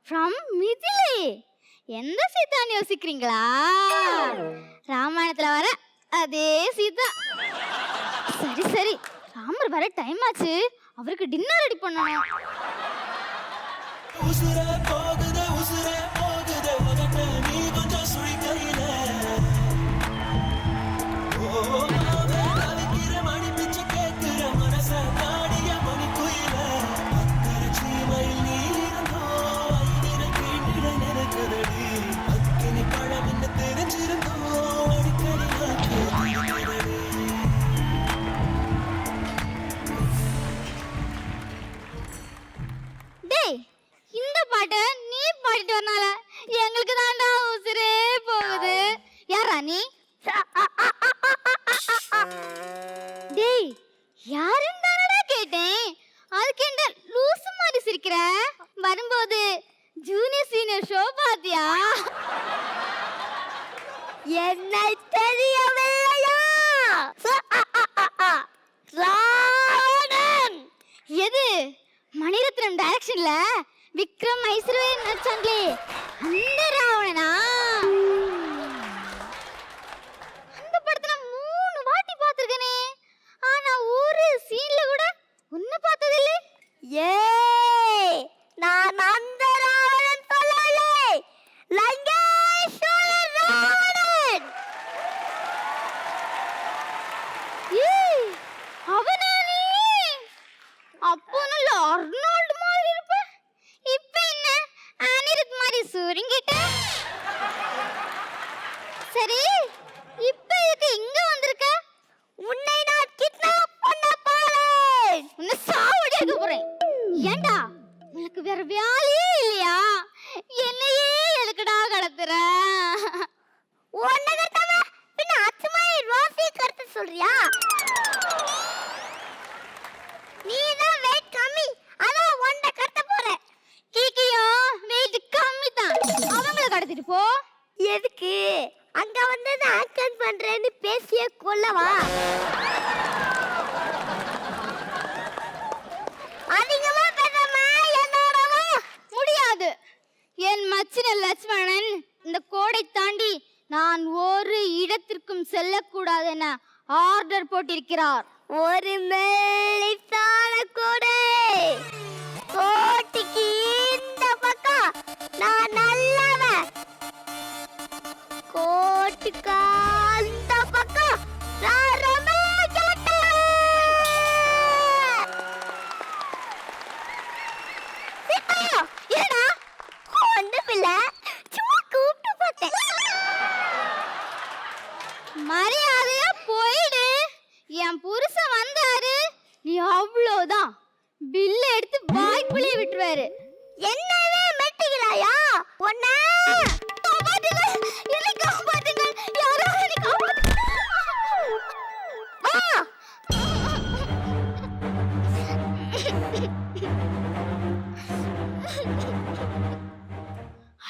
From Mithila. எந்த சீதான்னு யோசிக்கிறீங்களா? ராமாயணத்துல வர அதே சீதா. சரி சரி, ராமர் வர டைம் ஆச்சு, அவருக்கு டின்னர் ரெடி பண்ணணும். உசுரே போகுதே உசுரே போகுதே உனக்கு நீ கொஞ்சம் சுழி கையில ஓ மாவே கவிக்கிற மணி பிச்சு கேட்கிற மனச நாடிய மணி குயில அக்கறை சீமையில் நீ இருந்தோ ஐநிற கீண்டிட நினைக்கிறடி அக்கினி பழம் என்ன தெரிஞ்சிருந்தோ அடிக்கடி நாட்கள் டேய், இந்த பாட்டை நீ பாடிட்டு வரனால எங்களுக்கு தாண்டா உசுரே போகுது. யாரா நீ? டேய், யாருன்னு தானடா கேட்டேன், அதுக்கு என்ன லூசு மாதிரி சிரிக்கிற? வரும்போது ஜூனியர் சீனியர் ஷோ பாத்தியா? என்னை தெரியவில்லையா? ராவணன். எது? மணிரத்னம் டைரக்ஷன்ல விக்ரம் ஐஸ்வர்யா நடிச்சாங்களே அந்த ராவணனா? அந்த படத்துல 3 வாட்டி பார்த்திருக்கனே, ஆனா ஒரு சீன்ல கூட உன்னை பார்த்ததில்ல. ஏய், நான் அந்த ராவணன் சொல்லல, லங்கேஸ்வர ராவணன். ஏய், அவனா நீ? அப்போ நல்ல அர்னால்ட் மாதிரி இருப்ப, இப்ப என்ன அனிருத் மாதிரி சுருங்கிட்ட? சரி, இப்ப இதுக்கு இங்க வந்திருக்க? உன்னை நான் கிட்னாப் பண்ண போறேன், உன்னை சாவடிக்க போறேன். ஏண்டா, உனக்கு வேற வேலையே இல்லையா? என்னையே எதுக்குடா கடத்துற? உன்னை கடத்தாம பின்ன அச்சுமாய் ரோசி கடத்த சொல்றியா? நீதான் வெயிட் கம்மி, அதான் ஒன்றை கடத்த போற. கீக்கியோ வெயிட் கம்மி தான், அவங்கள கடத்திட்டு போ. எதுக்கு? அங்க வந்து ஆக்ஷன் பண்றேன்னு பேசிய கொல்லவா? அதிகமா பேசாம என்னோடவா? முடியாது. என் மச்சின லட்சுமணன் இந்த கோடை தாண்டி நான் ஒரு இடத்திற்கும் செல்லக்கூடாது என ஆர்டர் போட்டிருக்கிறார். ஒரு மெல்லிசான கோடை கோட்டிக்கு இந்த பக்கம் நான் நல்லவன், கோட்டுக்கு அந்த பக்கம் நான் ரொம்ப கெட்டவன். சிப்பையோ, என்னடா ஒண்ணும் இல்ல, சும்மா கூப்பிட்டு பார்த்தேன். மரியாதையா போயிடு. என் புருஷன் வந்தாரு, நீ அவ்வளோதான், பில்ல எடுத்து வாய்க்குள்ளே விட்டுருவாரு. என்னவே மெட்டிக்கிறாயா? ஒன்ன காப்பாத்துங்கள், என்னை காப்பாத்துங்கள், யாராவது என்னை காப்பாத்துங்கள்.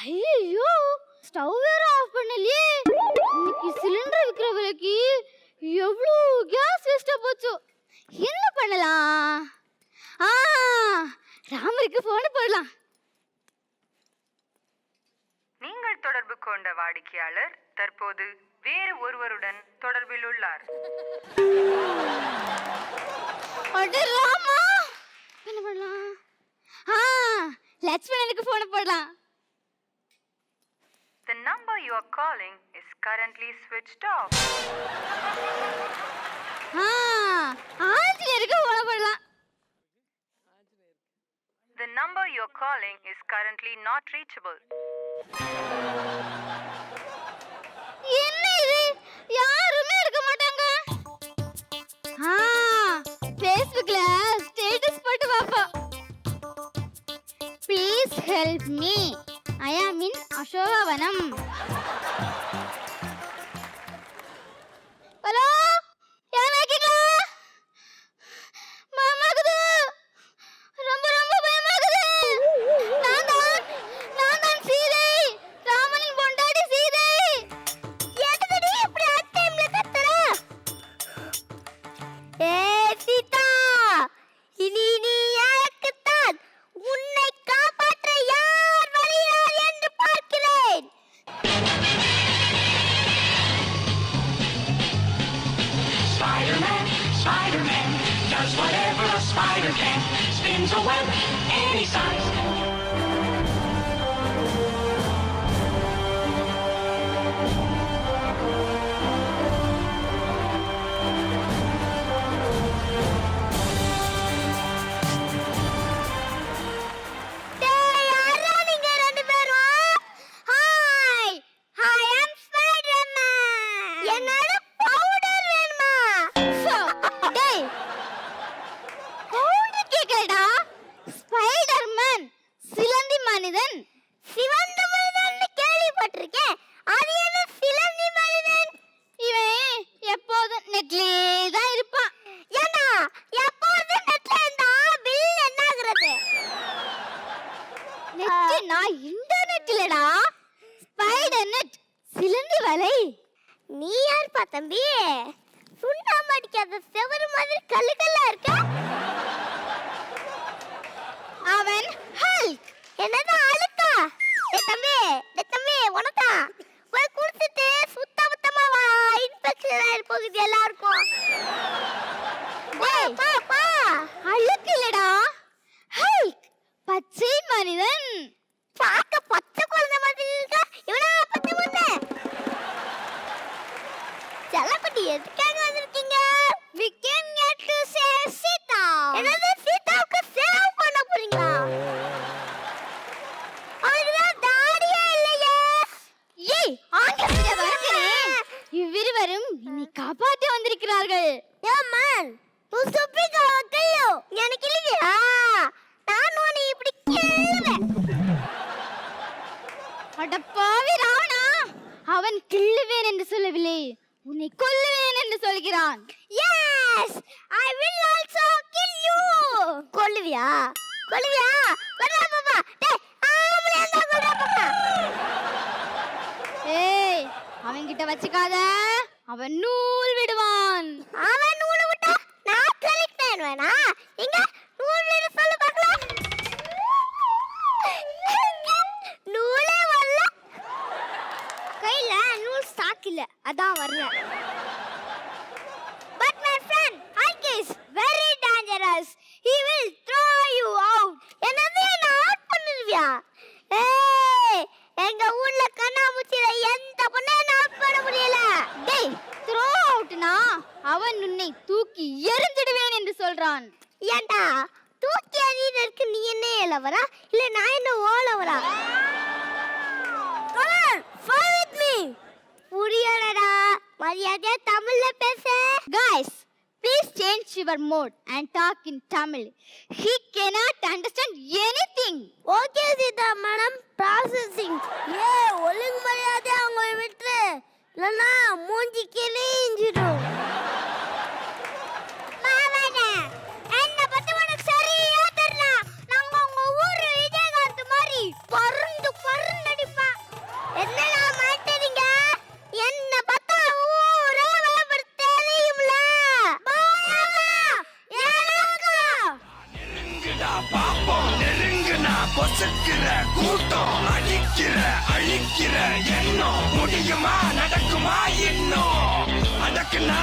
ஐயோ, ஸ்டவ் வேற ஆஃப் பண்ணலையே. இன்னைக்கு சிலிண்டர் விக்கிற விலைக்கு எவ்வளோ கேஸ் வேஸ்டா போச்சு. என்ன பண்ணலாம்? ராமருக்கு போன் போடலாம். நீங்கள் தொடர்பு கொண்ட வாடிக்கையாளர் தற்போது வேறு ஒருவருடன் தொடர்பில் உள்ளார். அட ராமா, என்ன பண்ணலாம்? லட்சுமணனுக்கு போன் போடலாம். The number you are calling is currently switched off. ஆஞ்சநேயருக்கு போன் போடலாம். The number you are calling is currently not reachable. என்ன இது, யாருமே எடுக்க மாட்டாங்க. Facebookல ஸ்டேட்டஸ் போட்டு பாப்போம். Please help me, I am in Ashokavanam. Hello, யாரா இருக்கீங்களா? மாமாக்குது, ரொம்ப ரொம்ப பயமாக்குது. நான் தான் சீதை, ராமனின் பொண்டாட்டி சீதை. எதுக்குடி இப்படி அட்டைம்ல கத்துற? சீதா, இனி நீ யாருக்குத்தான்? உன்னை காப்பாற்ற யார் வழி spider can, spins a web any size. டேய் யாரா நீங்க ரெண்டு பேரும்? Hi hi I'm Spiderman. என்னோட பவுடர் வேணுமா? டேய் பவுடர் கேக்கடா. ஸ்பைடர்மேன் சிலந்தி மனிதன். சிவந்த மனிதன் கேள்விப்பட்டிருக்கேன். அது என்ன சிலந்தி மனிதன்? இவன் எப்போதும் நெட்லயே தான் இருப்பான். ஏன்னா எப்போதும் நெட்ல இருந்தா பில் என்ன ஆகுறது? நெட்னா இன்டர்நெட் இல்லடா, ஸ்பைடர் நெட், சிலந்தி வலை. நீ யார்ப்பா தம்பி? சுண்ணாம்பு அடிக்காத செவரு மாதிரி கல்லுக்கல்லா இருக்க. அவன் ஹல்க். என்னது அழுக்கா? டேய் தம்பி உனக்கா? போய் குடிச்சிட்டு சுத்தமா வா, இன்ஃபெக்ஷன் ஆயிர போகுது எல்லாருக்கும். டேய் பா அழுக்கு இல்லடா, ஹல்க் பச்சை மனிதன். பார்க்க பச்சை குழந்தை மாதிரி இருக்கா. இவனா பச்சை குழந்தை? செல்லக்குட்டி எதுக்காக வந்திருக்கீங்க? We came here to save Sita. என்னது சீதாவுக்கு சேவ் பண்ண போறீங்களா? அவளுக்கு தாடியே இல்லையே. ஏய் ஆங்கிலத்துல வரக்கிறேன். இவ்விருவரும் என்னை காப்பாற்றி வந்திருக்கிறார்கள். யோ மேன் யூ ஸ்டூபிட் கில்லு. எனக்கு இல்லையா? நான் உன்னை இப்படி கிள்ளுவேன். அட பாவி ராவணா, அவன் கிள்ளுவேன் என்று சொல்லவில்லை, உன்னை கொல்லுவேன் என்று சொல்கிறான். Yes I will also kill you. கொல்லுவியா? வரா பாப்பா. டேய் ஆம்பளை அந்த கொல்றா பாப்பா. ஏய் அவன்கிட்ட வச்சுக்காத, அவன் நூல் விடுவான். அவன் நூல் விட்டா நான் கலெக்ட் ஆயிடுவேனா? எங்க நூல் விட சொல்லு பார்க்கலாம். நூலே வரல. கையில நூல் ஸ்டாக் இல்ல, அதான் வரல. But my friend Hulk is very dangerous. He will throw you out. என்னது என்ன அவுட் பண்ணுவியா? ஏய் எங்க ஊர்ல கண்ணாமூச்சில எந்த பொண்ணை அவுட் பண்ண முடியல. டேய் த்ரோ அவுட்னா அவன் உன்னை தூக்கி எறிஞ்சிடுவேன் என்று சொல்றான். ஏண்டா தூக்கி எறியறதுக்கு நீ என்ன ஏலவரா இல்ல நான் என்ன ஓலவரா? Come on, follow with me. புரியலடா, மரியாதையா தமிழ்ல பேசு. Guys, please change your mode and talk in Tamil. He cannot understand anything. Okay Sita madam, processing. ஒழுங்கு மரியாதையா அவங்களை விட்டு, இல்லைன்னா மூஞ்சி கிழிஞ்சிடும். மாவானே, என்னை பத்தி உனக்கு சரியா தெரியல. நாங்க உங்க ஊரு விஜயகாந்த் மாதிரி பருந்து அடிப்பேன். என்னடா மாட்டீங்க? என்ன பார்த்தா ஊரே வளப்படுத்த தெரியும்ல. நெருங்குடா பாப்போம், நெருங்குனா பொசுக்கிற கூட்டம், அடிக்கிற அழிக்கிற எண்ணம், முடியுமா நடக்குமா இன்னும்? அடக்குனா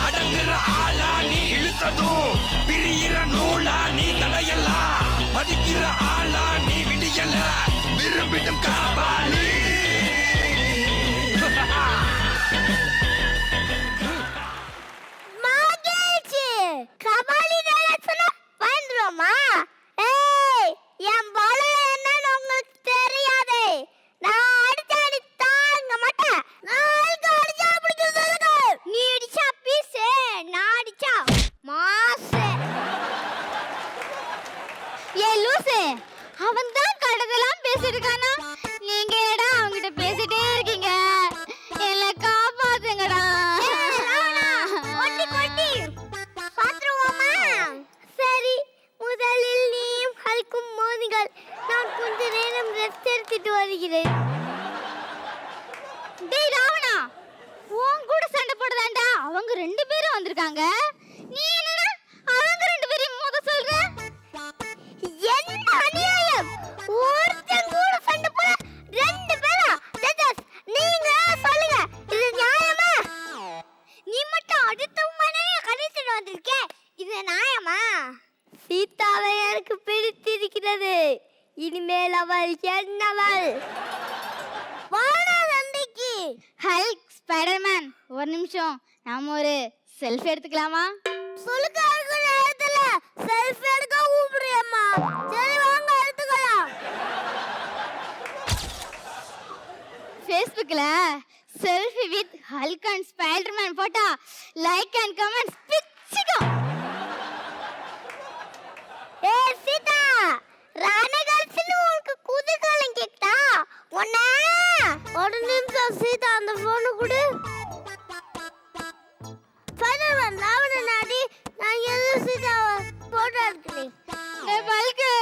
அடங்குற ஆளா நீ இழுத்ததும், பிரியிற நூலா நீ தடையலாம், மதிக்கிற ஆளா நீ விடியல, விரும்பிடும் காபாலி. மகிழ்ச்சி. கபாலி டைரக்ஷனா வந்துருமா? ஏய் என் பலம் என்னன்னு உங்களுக்கு தெரியாதே. நான் அடிச்சா நீ தாங்க மாட்டேன். நான் அடிச்சா பிடிக்க சொல்லுங்க. நீ அடிச்சா பீஸு, நான் அடிச்சா மாசு. ஏ லூசு, அவன் தான் கடதெல்லாம் பேசிட்டு இருக்கானா? நீங்க என்னடா அவங்கிட்ட பேசிட்டே இருக்கீங்க? என்ன காப்பாத்துங்கடா. பாத்துருவோமா? சரி, முதலில் நீயும் ஹல்கும் மோதுங்கள். நான் கொஞ்ச நேரம் ரெஸ்ட் எடுத்துட்டு வருகிறேன். டேய் ராவணா, உன் கூட சண்டை போடுதாண்டா அவங்க ரெண்டு பேரும் வந்திருக்காங்க. நீ என்னடா அவங்க ரெண்டு பேரையும் மோத சொல்ற? என்ன அநியாயம்! ஒருத்தன் கூட சண்டை போட ரெண்டு பேரா? ஜட்ஜஸ் நீங்க சொல்லுங்க, இது நியாயமா? நீ மட்டும் அடுத்த மனைவியை கடிச்சிட்டு வந்திருக்க, இது நியாயமா? எனக்கு பிடித்திருக்கிறது. இனிமேல் அவள் என்னவள்? வாடா சண்டைக்கு. ஹல்க், ஸ்பைடர்மேன், ஒரு நிமிஷம் நாம ஒரு செல்ஃபி எடுத்துக்கலாமா? சொல்லுங்க நேரத்துல செல்ஃபி எடுக்க கூப்பிடுறியம்மா. சரி வாங்க எடுத்துக்கலாம். ஃபேஸ்புக்ல selfie with Hulk and Spiderman போட்டா லைக் அண்ட் கமெண்ட்ஸ் பிச்சுக்கோ. ஏ சீதா, ராணகல்ஸ்னு உனக்கு குதூகலம் கேக்குதா? ஒண்ணா ஒரு நிமிஷம் சீதா அந்த போனை கொடு. ஸ்பைடர்மேன் ராவண நாடி நான் எது சீதா போட்டோ எடுக்கிறேன். ஏ பல்கு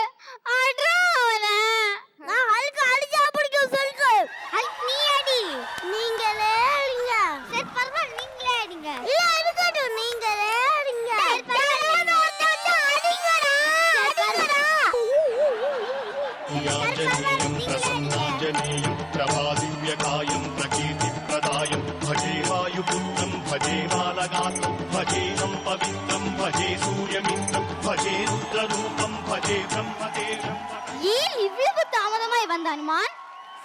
ஆட்ரா அவன. நான் ஹல்க் அடிச்சா பிடிக்கும் சொல்லுங்க. ஹல்க் நீ அடி. நீங்களே அடிங்க. சரி பரவாயில்லை நீங்களே அடிங்க. இல்ல இருக்கட்டும் நீங்களே அடிங்க. प्रसन्नाञ्जनेयं प्रभादिव्यकायं प्रकीर्तिप्रदायं भजे वायुपुत्रं भजे बालगात्रं भजेनं पवित्रं भजे सूर्यमित्रं भजे रुद्ररूपं भजे ब्रह्मदेवं. ஏன் இவ்வளவு தாமதமாய் வந்த அனுமான்?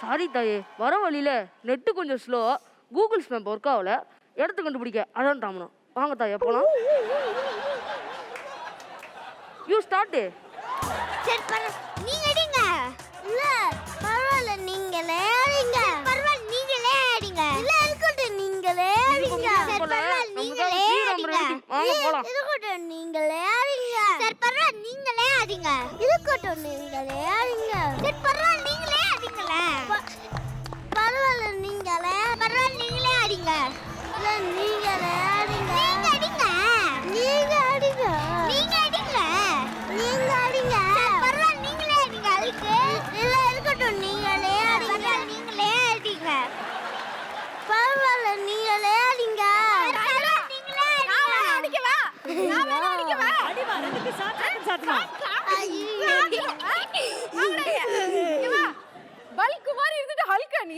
சாரி தாயே, வர வழியில நெட்டு கொஞ்சம் ஸ்லோ, கூகுள் மேப் ஒர்க் ஆகல, இடத்த கண்டுபிடிக்க அதான் தாமதம். வாங்க தாயே போலாம். You start. சரி நீங்க அடிங்க. இல்ல பரவாயில்ல நீங்களே அடிங்க. பரவாயில்ல நீங்களே அடிங்க. இல்ல இருக்கட்டும் நீங்களே அடிங்க. சரி பரவாயில்ல நீங்களே அடிங்க. வாங்க போலாம். இருக்கட்டும் நீங்களே அடிங்க. சரி பரவாயில்ல நீங்களே அடிங்க. இருக்கட்டும் நீங்களே அடிங்க. சரி பரவாயில்ல நீங்களே அடிங்களே. பரவாயில்ல நீங்களே. பரவாயில்ல நீங்களே அடிங்க. இல்ல நீங்களே அடிங்க. நீங்க அடிங்க. நீங்க அடிங்க. நீங்க அடிங்க. நீங்க அடிங்க. பரவாயில்ல நீங்களே அடிங்க. அதுக்கு இல்ல இருக்கட்டும் நீங்களே அடிங்க. நீங்களே அடிங்க. பரவாயில்ல நீங்களே அடிங்க. நீங்களே அடிக்கவா? நான் வேணா அடிக்கவா? அடிமா ரெண்டுக்கு சாத்துமா. பல்கு மாதிரி இருந்துட்டு ஹல்கா நீ.